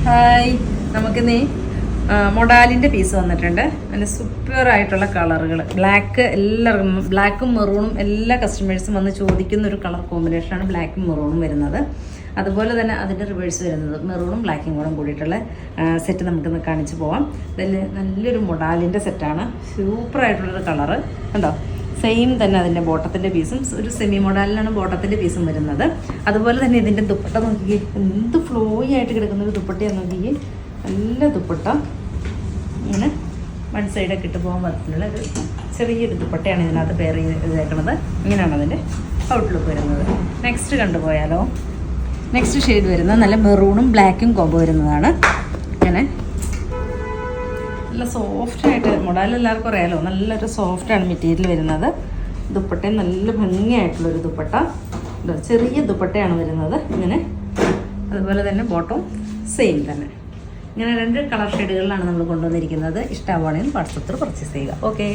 Hi, നമുക്കിന്ന് മൊഡാലിൻ്റെ piece വന്നിട്ടുണ്ട്. അതിന് സൂപ്പർ ആയിട്ടുള്ള കളറുകൾ, ബ്ലാക്ക് എല്ലാവർക്കും, ബ്ലാക്കും മെറൂണും എല്ലാ കസ്റ്റമേഴ്സും വന്ന് ചോദിക്കുന്ന ഒരു കളർ കോമ്പിനേഷനാണ് ബ്ലാക്കും മെറൂണും വരുന്നത്. അതുപോലെ തന്നെ അതിൻ്റെ റിവേഴ്സ് വരുന്നത് മെറൂണും ബ്ലാക്കും കൂടെ കൂടിയിട്ടുള്ള സെറ്റ് നമുക്കിന്ന് കാണിച്ച് പോവാം. ഇതിൽ നല്ലൊരു മൊഡാലിൻ്റെ സെറ്റാണ്, സൂപ്പറായിട്ടുള്ളൊരു കളറ് കണ്ടോ. സെയിം തന്നെ അതിൻ്റെ ബോട്ടത്തിൻ്റെ പീസും ഒരു സെമി മോഡലിലാണ് ബോട്ടത്തിൻ്റെ പീസും വരുന്നത്. അതുപോലെ തന്നെ ഇതിൻ്റെ ദുപ്പട്ട നോക്കിക്കേ, എന്ത് ഫ്ലോയി ആയിട്ട് കിടക്കുന്ന ഒരു ദുപ്പട്ടയാണ് നോക്കിക്കേ. നല്ല ദുപ്പട്ട, ഇങ്ങനെ വൺ സൈഡൊക്കെ ഇട്ട് പോകാൻ പറ്റുള്ള ഒരു ചെറിയൊരു ദുപ്പട്ടയാണ് ഇതിനകത്ത് പെയർ ചെയ്തേക്കുന്നത്. ഇങ്ങനെയാണ് അതിൻ്റെ ഔട്ട്ലുക്ക് വരുന്നത്. നെക്സ്റ്റ് കണ്ടുപോയാലോ. നെക്സ്റ്റ് ഷെയ്ഡ് വരുന്നത് നല്ല മെറൂണും ബ്ലാക്കും കോമ്പോ വരുന്നതാണ്. ഇങ്ങനെ നല്ല സോഫ്റ്റായിട്ട്, മൊഡാൽ എല്ലാവർക്കും അറിയാലോ, നല്ലൊരു സോഫ്റ്റാണ് മെറ്റീരിയൽ വരുന്നത്. ദുപ്പട്ടയും നല്ല ഭംഗിയായിട്ടുള്ളൊരു ദുപ്പട്ട, ചെറിയ ദുപ്പട്ടയാണ് വരുന്നത് ഇങ്ങനെ. അതുപോലെ തന്നെ ബോട്ടവും സെയിം തന്നെ. ഇങ്ങനെ 2 കളർ ഷെയ്ഡുകളിലാണ് നമ്മൾ കൊണ്ടുവന്നിരിക്കുന്നത്. ഇഷ്ടമാണെങ്കിൽ വാട്സപ്പിൽ പർച്ചേസ് ചെയ്യുക. ഓക്കെ.